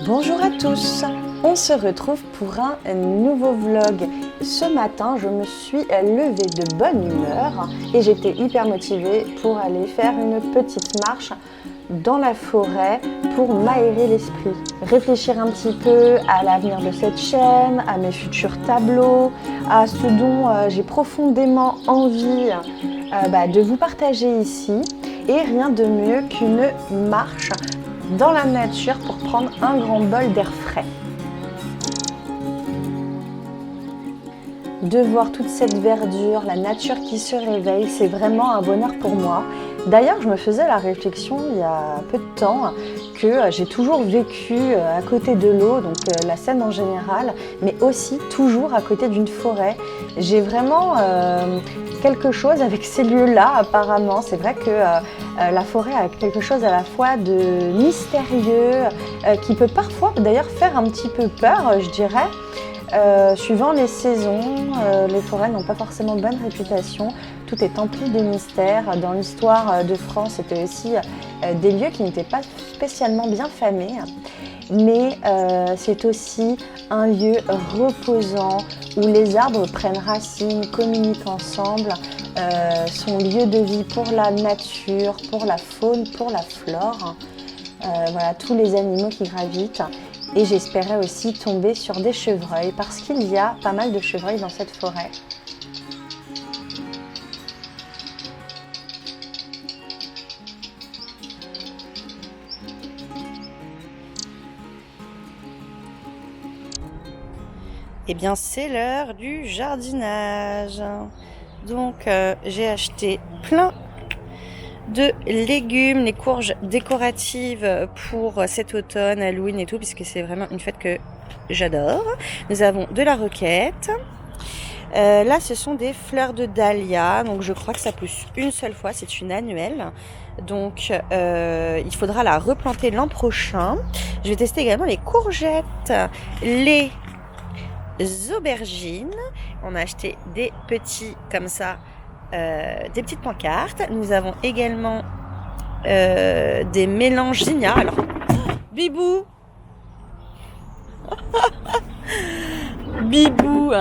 Bonjour à tous, on se retrouve pour un nouveau vlog. Ce matin, je me suis levée de bonne humeur et j'étais hyper motivée pour aller faire une petite marche dans la forêt pour m'aérer l'esprit. Réfléchir un petit peu à l'avenir de cette chaîne, à mes futurs tableaux, à ce dont j'ai profondément envie de vous partager ici. Et rien de mieux qu'une marche dans la nature pour prendre un grand bol d'air frais. De voir toute cette verdure, la nature qui se réveille, c'est vraiment un bonheur pour moi. D'ailleurs, je me faisais la réflexion il y a peu de temps que j'ai toujours vécu à côté de l'eau, donc la Seine en général, mais aussi toujours à côté d'une forêt. J'ai vraiment quelque chose avec ces lieux-là apparemment. C'est vrai que la forêt a quelque chose à la fois de mystérieux, qui peut parfois d'ailleurs faire un petit peu peur, je dirais. Suivant les saisons, les forêts n'ont pas forcément bonne réputation. Tout est empli de mystères. Dans l'histoire de France, c'était aussi des lieux qui n'étaient pas spécialement bien famés. Mais c'est aussi un lieu reposant où les arbres prennent racine, communiquent ensemble, sont lieu de vie pour la nature, pour la faune, pour la flore. Voilà, tous les animaux qui gravitent. Et j'espérais aussi tomber sur des chevreuils parce qu'il y a pas mal de chevreuils dans cette forêt. Eh bien, c'est l'heure du jardinage. Donc, j'ai acheté plein de légumes, les courges décoratives pour cet automne, Halloween et tout, puisque c'est vraiment une fête que j'adore. Nous avons de la roquette. Là, ce sont des fleurs de dahlia, donc je crois que ça pousse une seule fois, c'est une annuelle. Donc, il faudra la replanter l'an prochain. Je vais tester également les courgettes, les aubergines. On a acheté des petits comme ça, des petites pancartes. Nous avons également des mélanges zinnia. Alors, Bibou Bibou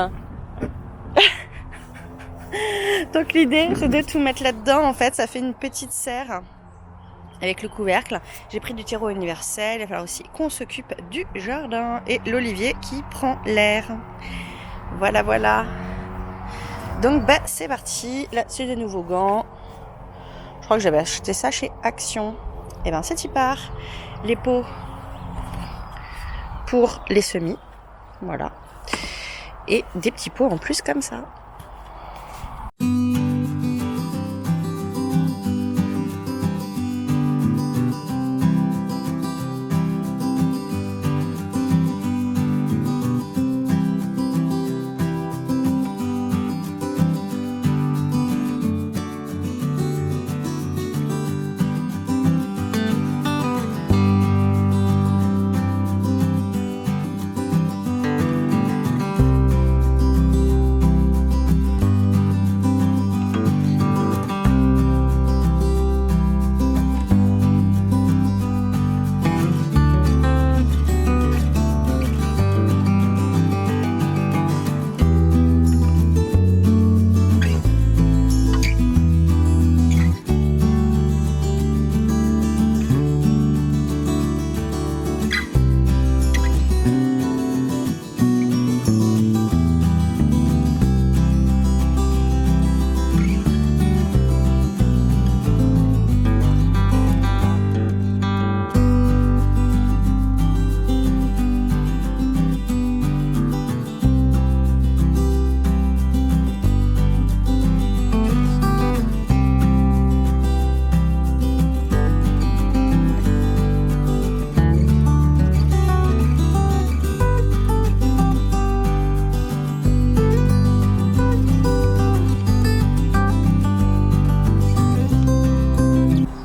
Donc l'idée c'est de tout mettre là-dedans. En fait, ça fait une petite serre avec le couvercle. J'ai pris du terreau universel. Il va falloir aussi qu'on s'occupe du jardin et l'olivier qui prend l'air. Voilà, voilà. Donc c'est parti. Là c'est des nouveaux gants. Je crois que j'avais acheté ça chez Action. Et c'est y part. Les pots pour les semis. Voilà. Et des petits pots en plus comme ça.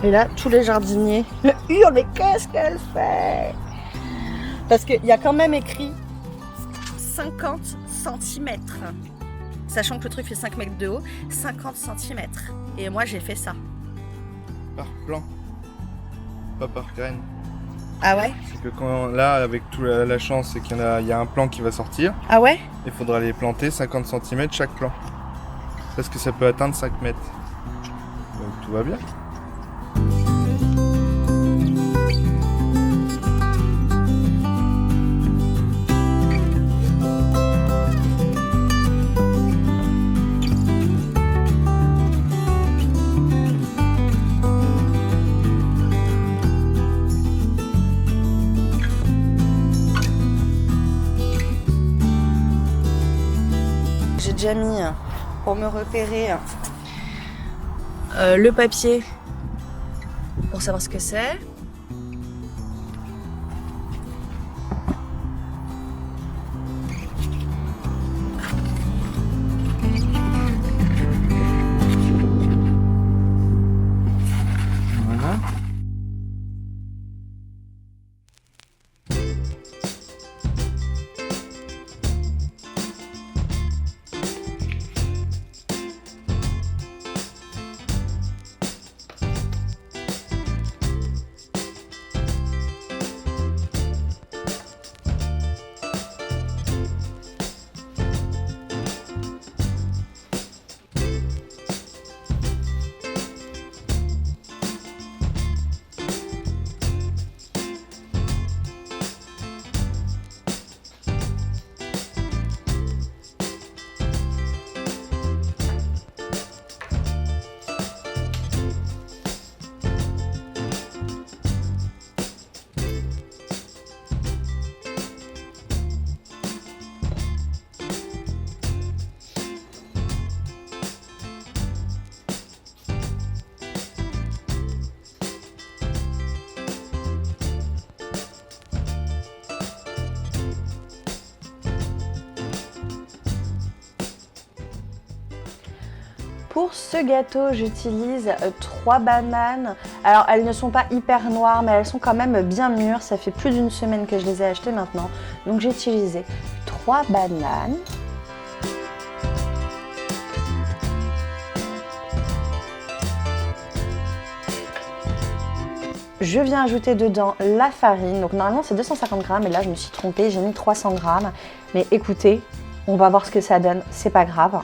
Et là, tous les jardiniers me hurlent, mais qu'est-ce qu'elle fait? Parce qu'il y a quand même écrit 50 cm. Sachant que le truc fait 5 mètres de haut, 50 cm. Et moi, j'ai fait ça. Par plan, pas par graine. Ah ouais? C'est que quand, là, avec toute la chance, c'est qu'il y a un plan qui va sortir. Ah ouais? Il faudra les planter 50 cm chaque plan. Parce que ça peut atteindre 5 mètres. Donc tout va bien. J'ai déjà mis, pour me repérer, le papier pour savoir ce que c'est. Voilà. Pour ce gâteau, j'utilise 3 bananes. Alors, elles ne sont pas hyper noires, mais elles sont quand même bien mûres. Ça fait plus d'une semaine que je les ai achetées maintenant. Donc, j'ai utilisé 3 bananes. Je viens ajouter dedans la farine. Donc, normalement, c'est 250 grammes. Et là, je me suis trompée. J'ai mis 300 grammes. Mais écoutez, on va voir ce que ça donne. C'est pas grave.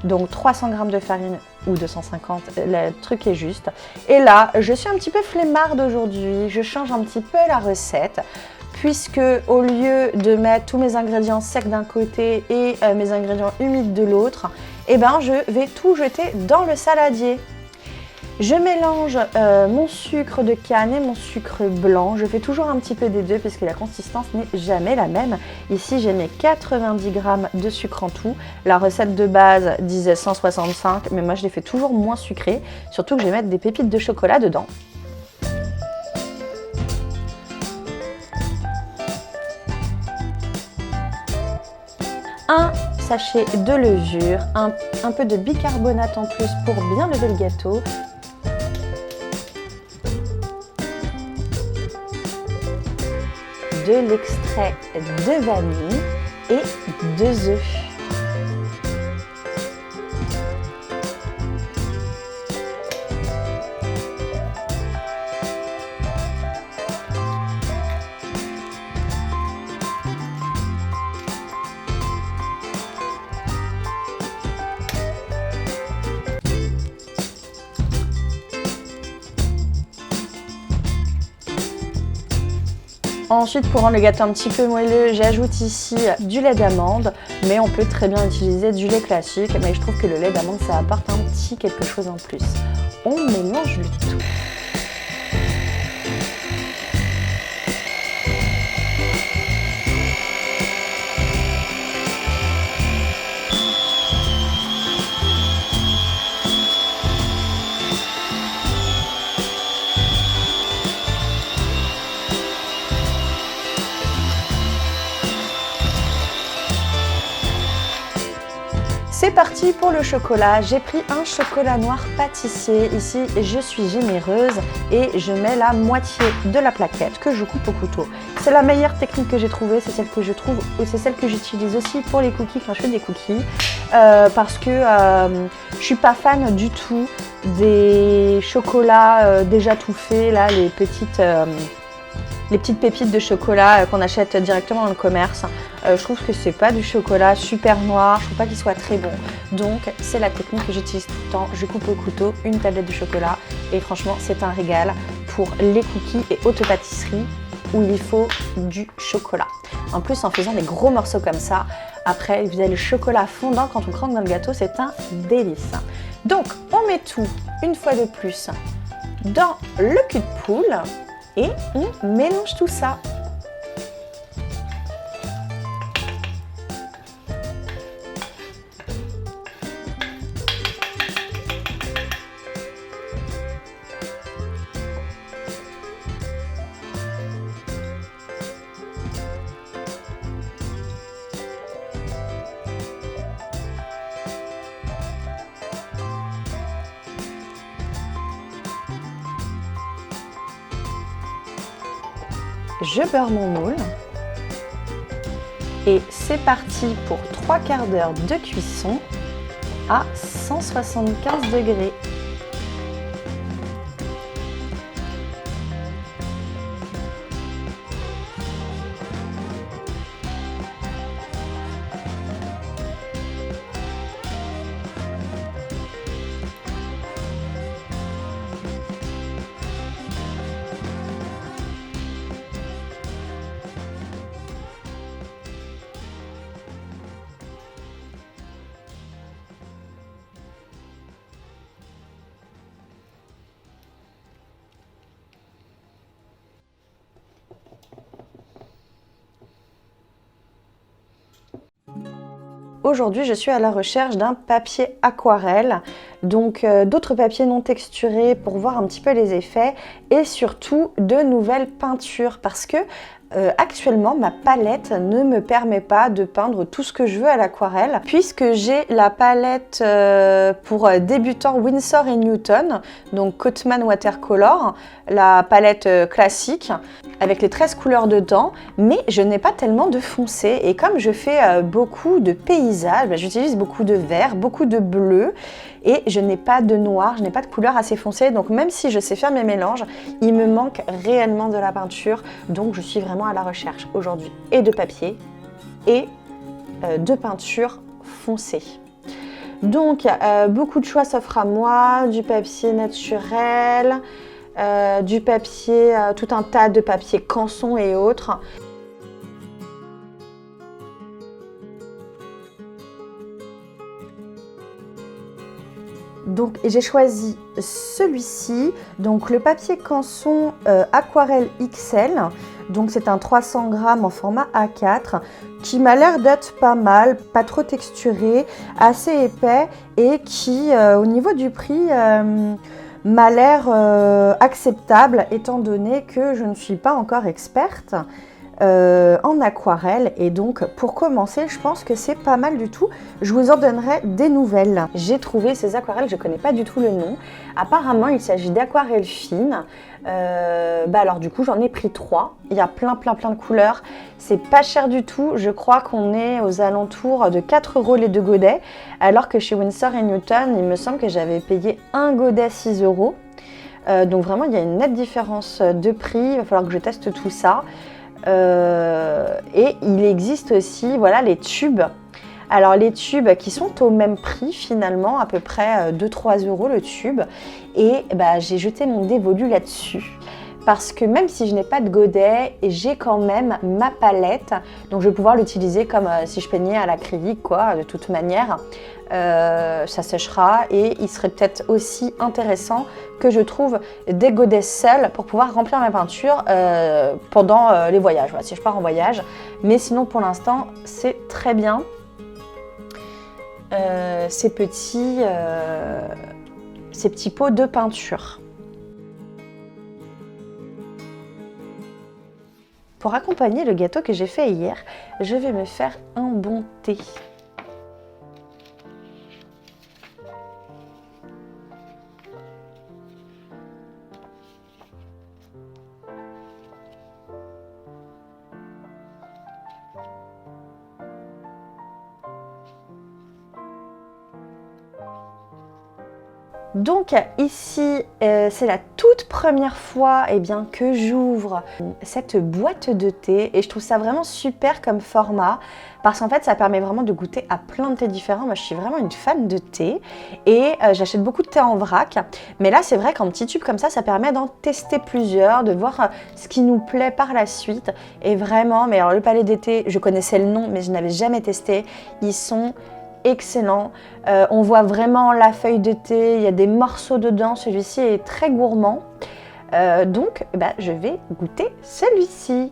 Donc 300 g de farine ou 250, le truc est juste. Et là, je suis un petit peu flemmarde aujourd'hui, je change un petit peu la recette, puisque au lieu de mettre tous mes ingrédients secs d'un côté et mes ingrédients humides de l'autre, eh ben, je vais tout jeter dans le saladier. Je mélange mon sucre de canne et mon sucre blanc. Je fais toujours un petit peu des deux puisque la consistance n'est jamais la même. Ici, j'ai mis 90 g de sucre en tout. La recette de base disait 165, mais moi je les fais toujours moins sucrés. Surtout que je vais mettre des pépites de chocolat dedans. Un sachet de levure, un peu de bicarbonate en plus pour bien lever le gâteau. De l'extrait de vanille et 2 œufs. Ensuite, pour rendre le gâteau un petit peu moelleux, j'ajoute ici du lait d'amande, mais on peut très bien utiliser du lait classique, mais je trouve que le lait d'amande, ça apporte un petit quelque chose en plus. On mélange le tout. C'est parti pour le chocolat. J'ai pris un chocolat noir pâtissier. Ici, je suis généreuse et je mets la moitié de la plaquette que je coupe au couteau. C'est la meilleure technique que j'ai trouvée. C'est celle que je trouve, c'est celle que j'utilise aussi pour les cookies quand je fais des cookies. Parce que je suis pas fan du tout des chocolats déjà tout faits, là, les petites les petites pépites de chocolat qu'on achète directement dans le commerce. Je trouve que c'est pas du chocolat super noir, je trouve pas qu'il soit très bon. Donc c'est la technique que j'utilise tout le temps. Je coupe au couteau une tablette de chocolat et franchement c'est un régal pour les cookies et hautes pâtisseries où il faut du chocolat. En plus, en faisant des gros morceaux comme ça, après vous avez le chocolat fondant quand on croque dans le gâteau, c'est un délice. Donc on met tout une fois de plus dans le cul de poule et on mélange tout ça. Je beurre mon moule et c'est parti pour 3/4 d'heure de cuisson à 175 degrés. Aujourd'hui, je suis à la recherche d'un papier aquarelle, donc d'autres papiers non texturés pour voir un petit peu les effets et surtout de nouvelles peintures parce que actuellement ma palette ne me permet pas de peindre tout ce que je veux à l'aquarelle puisque j'ai la palette pour débutants Winsor & Newton, donc Cotman Watercolor, la palette classique avec les 13 couleurs dedans, mais je n'ai pas tellement de foncé et comme je fais beaucoup de paysages, j'utilise beaucoup de vert, beaucoup de bleu et je n'ai pas de noir, je n'ai pas de couleur assez foncée, donc même si je sais faire mes mélanges, il me manque réellement de la peinture, donc je suis vraiment à la recherche aujourd'hui et de papier et de peinture foncée. Donc beaucoup de choix s'offrent à moi, du papier naturel, du papier, tout un tas de papier canson et autres. Donc j'ai choisi celui-ci, donc le papier canson aquarelle XL, donc c'est un 300 grammes en format A4 qui m'a l'air d'être pas mal, pas trop texturé, assez épais et qui au niveau du prix m'a l'air acceptable étant donné que je ne suis pas encore experte en aquarelle et donc pour commencer je pense que c'est pas mal du tout. Je vous en donnerai des nouvelles. J'ai trouvé ces aquarelles, je connais pas du tout le nom. Apparemment il s'agit d'aquarelles fines. Alors du coup j'en ai pris 3. Il y a plein de couleurs. C'est pas cher du tout. Je crois qu'on est aux alentours de 4 € les 2 godets. Alors que chez Winsor & Newton il me semble que j'avais payé un godet 6 €. Donc vraiment il y a une nette différence de prix. Il va falloir que je teste tout ça. Et il existe aussi voilà, les tubes. Alors les tubes qui sont au même prix finalement, à peu près 2-3 € le tube. Et j'ai jeté mon dévolu là-dessus. Parce que même si je n'ai pas de godet, j'ai quand même ma palette. Donc je vais pouvoir l'utiliser comme si je peignais à l'acrylique quoi, de toute manière. Ça séchera et il serait peut-être aussi intéressant que je trouve des godets seuls pour pouvoir remplir ma peinture pendant les voyages, voilà, si je pars en voyage. Mais sinon pour l'instant c'est très bien ces petits pots de peinture. Pour accompagner le gâteau que j'ai fait hier, je vais me faire un bon thé. Donc ici, c'est la toute première fois que j'ouvre cette boîte de thé et je trouve ça vraiment super comme format parce qu'en fait ça permet vraiment de goûter à plein de thés différents. Moi je suis vraiment une fan de thé et j'achète beaucoup de thé en vrac, mais là c'est vrai qu'en petit tube comme ça permet d'en tester plusieurs, de voir ce qui nous plaît par la suite. Et vraiment, mais alors le Palais des thés, je connaissais le nom mais je n'avais jamais testé, ils sont excellent, on voit vraiment la feuille de thé, il y a des morceaux dedans, celui-ci est très gourmand, donc je vais goûter celui-ci.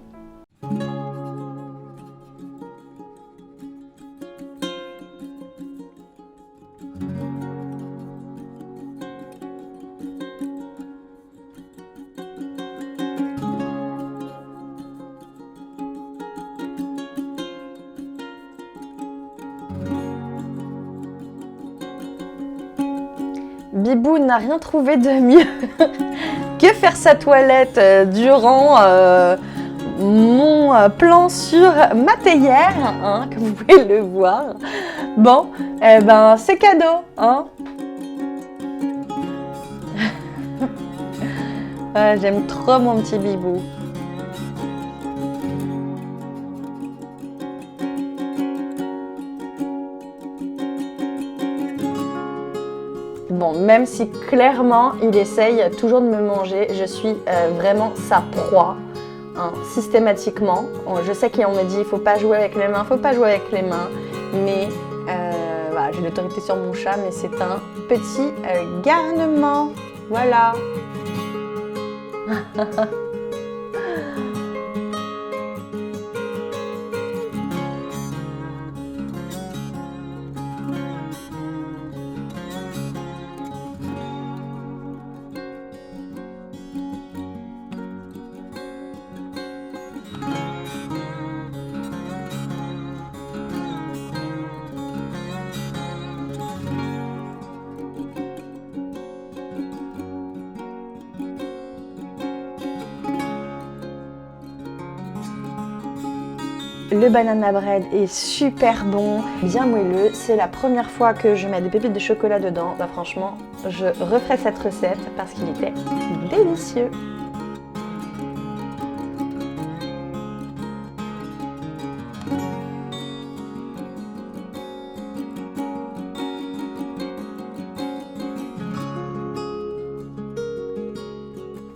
Bibou n'a rien trouvé de mieux que faire sa toilette durant mon plan sur ma théière, hein, comme vous pouvez le voir. Bon, c'est cadeau, hein. J'aime trop mon petit Bibou. Bon, même si clairement il essaye toujours de me manger, je suis vraiment sa proie, hein, systématiquement. Je sais qu'on me dit il faut pas jouer avec les mains, mais voilà, j'ai l'autorité sur mon chat, mais c'est un petit garnement, voilà. Le banana bread est super bon, bien moelleux. C'est la première fois que je mets des pépites de chocolat dedans. Franchement, je referai cette recette parce qu'il était délicieux.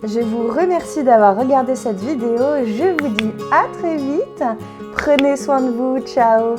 Je vous remercie d'avoir regardé cette vidéo. Je vous dis à très vite. Prenez soin de vous. Ciao!